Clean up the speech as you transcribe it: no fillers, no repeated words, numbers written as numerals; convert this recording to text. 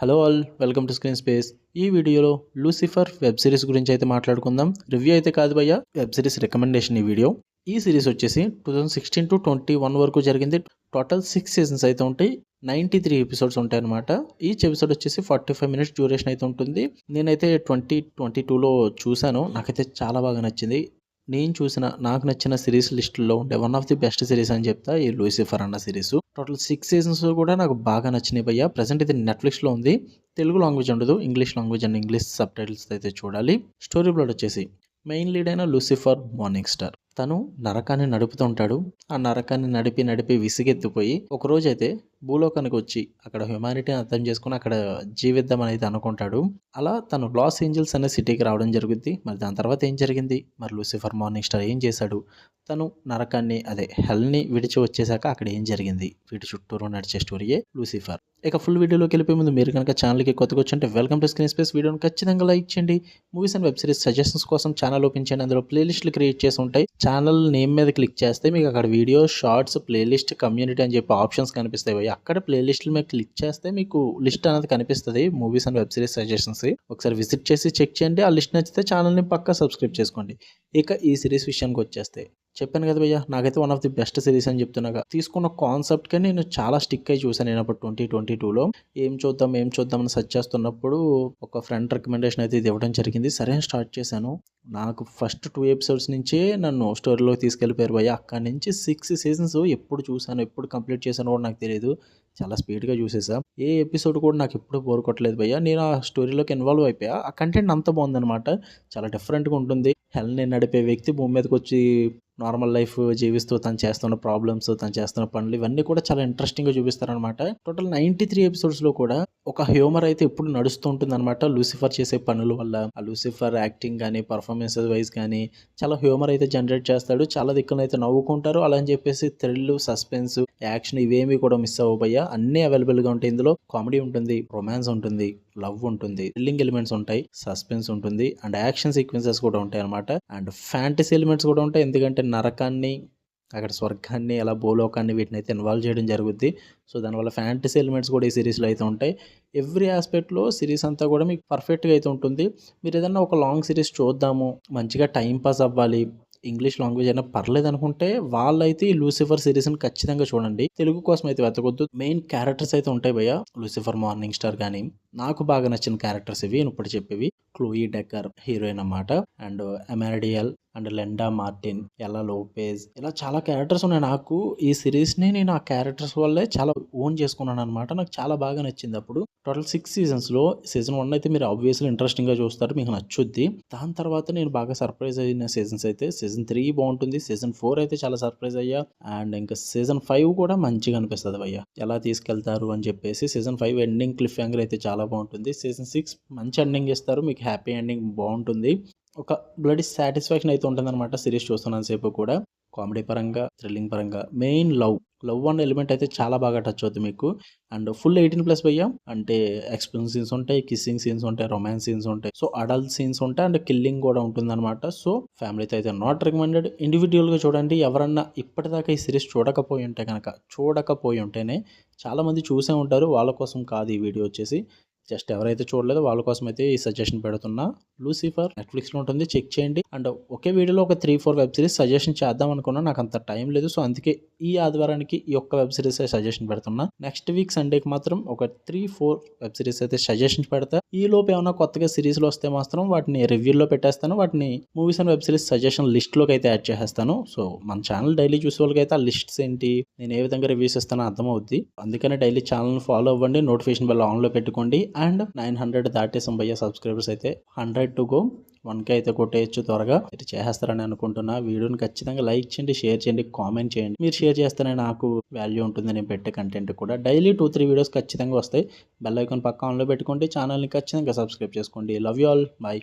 Hello all, welcome to screen space. ఈ వీడియోలో Lucifer web series గురించి అయితే మాట్లాడుకుందాం. రివ్యూ అయితే కాదు భయ్య, వెబ్ సిరీస్ రికమెండేషన్ ఈ వీడియో. ఈ సిరీస్ వచ్చేసి 2016 to 21 వరకు జరిగింది. టోటల్ 6 సీజన్స్ అయితే ఉంటాయి. 93 ఎపిసోడ్స్ ఉంటాయి అనమాట. ఈచ్ ఎపిసోడ్ వచ్చేసి 45 మినిట్స్ డ్యూరేషన్ అయితే ఉంటుంది. నేనైతే 2022లో చూశాను. నాకైతే చాలా బాగా నచ్చింది. నేను చూసిన నాకు నచ్చిన సిరీస్ లిస్టుల్లో ఉండే one of the best series అని చెప్తా ఈ లూసిఫర్ అన్న సిరీస్. టోటల్ 6 సీజన్స్ కూడా నాకు బాగా నచ్చినాయి భయ్య. ప్రజెంట్ ఇది నెట్ఫ్లిక్స్లో ఉంది. తెలుగు లాంగ్వేజ్ ఉండదు, English language and English sub titles అయితే చూడాలి. స్టోరీ ప్లాట్ వచ్చేసి మెయిన్ లీడ్ అయిన లూసిఫర్ మార్నింగ్ స్టార్ తను నరకాన్ని నడుపుతుంటాడు. ఆ నరకాన్ని నడిపి విసిగెత్తిపోయి ఒక రోజు అయితే భూలోకానికి వచ్చి అక్కడ హ్యుమానిటీని అర్థం చేసుకుని అక్కడ జీవిద్దాం అనేది అనుకుంటాడు. అలా తను లాస్ ఏంజల్స్ అనే సిటీకి రావడం జరుగుద్ది. మరి దాని తర్వాత ఏం జరిగింది, మరి లూసిఫర్ మార్నింగ్ స్టార్ ఏం చేశాడు, తను నరకాన్ని హెల్ని విడిచి వచ్చేసాక అక్కడ ఏం జరిగింది, వీటి చుట్టూరు నడిచే స్టోరీయే లూసిఫర్. ఇక ఫుల్ వీడియోలోకి వెళ్ళిపోయే ముందు మీరు కనుక ఛానల్కి కొత్తగా వచ్చి వెల్కమ్ టు స్క్రీన్ స్పేస్ వీడియోని ఖచ్చితంగా లైక్ చేయండి. Movies and web series suggestions కోసం ఛానల్ ఓపెన్ చేయండి. అందులో ప్లేలిస్టులు క్రియేట్ చేసి ఉంటాయి. ఛానల్ నేమ్ మీద క్లిక్ చేస్తే మీకు అక్కడ వీడియో, షార్ట్స్, ప్లేలిస్ట్, కమ్యూనిటీ అని చెప్పి ఆప్షన్స్ కనిపిస్తాయి. అక్కడ ప్లేలిస్టుల మీద క్లిక్ చేస్తే మీకు లిస్ట్ అనేది కనిపిస్తుంది, movies and web series suggestions. ఒకసారి విజిట్ చేసి చెక్ చేయండి. ఆ లిస్ట్ నచ్చితే ఛానల్ని పక్కా సబ్స్క్రైబ్ చేసుకోండి. ఇక ఈ సిరీస్ విషయానికి వచ్చేస్తే చెప్పాను కదా భయ్య, నాకైతే one of the best series అని చెప్తున్నాగా. తీసుకున్న కాన్సెప్ట్ కి నేను చాలా స్టిక్ అయి చూసాను. నేను అప్పుడు 2022లో ఏం చూద్దాం అని సెర్చ్ చేస్తున్నప్పుడు ఒక ఫ్రెండ్ రికమెండేషన్ అయితే ఇది ఇవ్వడం జరిగింది. సరే స్టార్ట్ చేశాను. నాకు ఫస్ట్ 2 ఎపిసోడ్స్ నుంచే నన్ను స్టోరీలోకి తీసుకెళ్ళిపోయారు భయ్య. అక్కడి నుంచి 6 సీజన్స్ ఎప్పుడు చూసాను, ఎప్పుడు కంప్లీట్ చేశాను కూడా నాకు తెలియదు. చాలా స్పీడ్గా చూసేసా. ఏ ఎపిసోడ్ కూడా నాకు ఎప్పుడు బోర్ కొట్టలేదు భయ్య. నేను ఆ స్టోరీలోకి ఇన్వాల్వ్ అయిపోయా. ఆ కంటెంట్ అంత బాగుందనమాట. చాలా డిఫరెంట్గా ఉంటుంది. హెల్ని నడిపే వ్యక్తి భూమి మీదకి వచ్చి నార్మల్ లైఫ్ జీవిస్తూ తను చేస్తున్న ప్రాబ్లమ్స్, తను చేస్తున్న పనులు ఇవన్నీ కూడా చాలా ఇంట్రెస్టింగ్గా చూపిస్తారనమాట. టోటల్ 93 ఎపిసోడ్స్లో కూడా ఒక హ్యూమర్ అయితే ఎప్పుడు నడుస్తూ ఉంటుంది అనమాట. లూసిఫర్ చేసే పనుల వల్ల ఆ లూసిఫర్ యాక్టింగ్ కానీ, పర్ఫార్మెన్సెస్ వైజ్ కానీ చాలా హ్యూమర్ అయితే జనరేట్ చేస్తాడు. చాలా దిక్కులను అయితే నవ్వుకుంటారు. అలా అని చెప్పేసి థ్రిల్, సస్పెన్స్, యాక్షన్ ఇవేమి కూడా మిస్ అవ్వబోయ్యా. అన్నీ అవైలబుల్గా ఉంటాయి. ఇందులో కామెడీ ఉంటుంది, రొమాన్స్ ఉంటుంది, లవ్ ఉంటుంది, థ్రిల్లింగ్ ఎలిమెంట్స్ ఉంటాయి, సస్పెన్స్ ఉంటుంది అండ్ యాక్షన్ సీక్వెన్సెస్ కూడా ఉంటాయి అనమాట. అండ్ ఫ్యాంటసీ ఎలిమెంట్స్ కూడా ఉంటాయి. ఎందుకంటే నరకాన్ని, అక్కడ స్వర్గాన్ని, అలా భూలోకాన్ని వీటిని అయితే ఇన్వాల్వ్ చేయడం జరుగుద్ది. సో దానివల్ల ఫ్యాంటసీ ఎలిమెంట్స్ కూడా ఈ సిరీస్లో అయితే ఉంటాయి. ఎవ్రీ ఆస్పెక్ట్లో సిరీస్ అంతా కూడా మీకు పర్ఫెక్ట్గా అయితే ఉంటుంది. మీరు ఏదన్నా ఒక లాంగ్ సిరీస్ చూద్దాము, మంచిగా టైం పాస్ అవ్వాలి, ఇంగ్లీష్ లాంగ్వేజ్ అయినా పర్లేదు అనుకుంటే వాళ్ళైతే ఈ లూసిఫర్ సిరీస్ని ఖచ్చితంగా చూడండి. తెలుగు కోసం అయితే వెతకొద్దు. మెయిన్ క్యారెక్టర్స్ అయితే ఉంటాయి భయ్య. లూసిఫర్ మార్నింగ్ స్టార్ కానీ నాకు బాగా నచ్చిన క్యారెక్టర్స్ ఇవి ఇప్పుడు చెప్పేవి. క్లోయి డెక్కర్ హీరోయిన్ అన్నమాట. And ఎమాడియల్ and లెండా Martin, Ella Lopez, ఇలా చాలా క్యారెక్టర్స్ ఉన్నాయి. నాకు ఈ సిరీస్ని నేను ఆ క్యారెక్టర్స్ వల్లే చాలా ఓన్ చేసుకున్నాను అనమాట. నాకు చాలా బాగా నచ్చింది. అప్పుడు టోటల్ 6 సీజన్స్లో సీజన్ 1 అయితే మీరు ఆబ్వియస్లీ ఇంట్రెస్టింగ్గా చూస్తారు, మీకు నచ్చుద్ది. దాని తర్వాత నేను బాగా సర్ప్రైజ్ అయిన సీజన్స్ అయితే సీజన్ 3 బాగుంటుంది, సీజన్ 4 అయితే చాలా సర్ప్రైజ్ అయ్యా. అండ్ ఇంకా సీజన్ 5 కూడా మంచిగా అనిపిస్తుంది భయ్య, ఎలా తీసుకెళ్తారు అని చెప్పేసి. సీజన్ 5 ఎండింగ్ క్లిఫ్ హ్యాంగర్ అయితే చాలా బాగుంటుంది. సీజన్ 6 మంచి ఎండింగ్ ఇస్తారు, మీకు హ్యాపీ ఎండింగ్ బాగుంటుంది. ఒక బ్లడీ సాటిస్ఫాక్షన్ అయితే ఉంటుంది అనమాట సిరీస్ చూస్తున్నాను సేపు కూడా. కామెడీ పరంగా, థ్రిల్లింగ్ పరంగా, మెయిన్ లవ్ అనే ఎలిమెంట్ అయితే చాలా బాగా టచ్ అవుతుంది మీకు. అండ్ ఫుల్ 18+ భయ్యా. అంటే ఎక్స్ప్రెషన్ సీన్స్ ఉంటాయి, కిస్సింగ్ సీన్స్ ఉంటాయి, రొమాన్స్ సీన్స్ ఉంటాయి, సో అడల్ట్ సీన్స్ ఉంటాయి అండ్ కిల్లింగ్ కూడా ఉంటుంది అనమాట. సో ఫ్యామిలీతో అయితే నాట్ రికమెండెడ్. ఇండివిజువల్గా చూడండి. ఎవరన్నా ఇప్పటిదాకా ఈ సిరీస్ చూడకపోయి ఉంటేనే, చాలామంది చూసే ఉంటారు, వాళ్ళ కోసం కాదు ఈ వీడియో వచ్చేసి. జస్ట్ ఎవరైతే చూడలేదో వాళ్ళ కోసం అయితే ఈ సజెషన్ పెడుతున్నా. లూసిఫర్ నెట్ఫ్లిక్స్లో ఉంటుంది, చెక్ చేయండి. అండ్ ఒకే వీడియోలో ఒక 3-4 వెబ్ సిరీస్ సజెషన్ చేద్దాం అనుకున్నా, నాకు అంత టైం లేదు. సో అందుకే ఈ ఆదివారానికి ఈ ఒక్క వెబ్ సిరీస్ సజెషన్ పెడుతున్నా. నెక్స్ట్ వీక్ సండేకి మాత్రం ఒక 3-4 వెబ్ సిరీస్ అయితే సజెషన్ పెడతా. ఈ లోపు ఏమైనా కొత్తగా సిరీస్లు వస్తే మాత్రం వాటిని రివ్యూలో పెట్టేస్తాను. వాటిని movies and web series suggestion లిస్ట్లోకి అయితే యాడ్ చేసేస్తాను. సో మన ఛానల్ డైలీ చూసే వాళ్ళకి అయితే ఆ లిస్ట్స్ ఏంటి, నేను ఏ విధంగా రివ్యూస్ ఇస్తానో అర్థమవుద్ది. అందుకనే డైలీ ఛానల్ ఫాలో అవ్వండి, నోటిఫికేషన్ బెల్ ఆన్లో పెట్టుకోండి. అండ్ 900 దాటేసాం భయ్య సబ్స్క్రైబర్స్ అయితే. 100 to go, 1K అయితే కొట్టేయచ్చు త్వరగా. మీరు చేసేస్తారని అనుకుంటున్నా. వీడియోని ఖచ్చితంగా లైక్ చేయండి, షేర్ చేయండి, కామెంట్ చేయండి. మీరు షేర్ చేస్తేనే నాకు వాల్యూ ఉంటుంది నేను పెట్టే కంటెంట్ కూడా. డైలీ 2-3 వీడియోస్ ఖచ్చితంగా వస్తాయి. బెల్ ఐకాన్ పక్క ఆన్లో పెట్టుకోండి. ఛానల్ని ఖచ్చితంగా సబ్స్క్రైబ్ చేసుకోండి. Love you all, bye.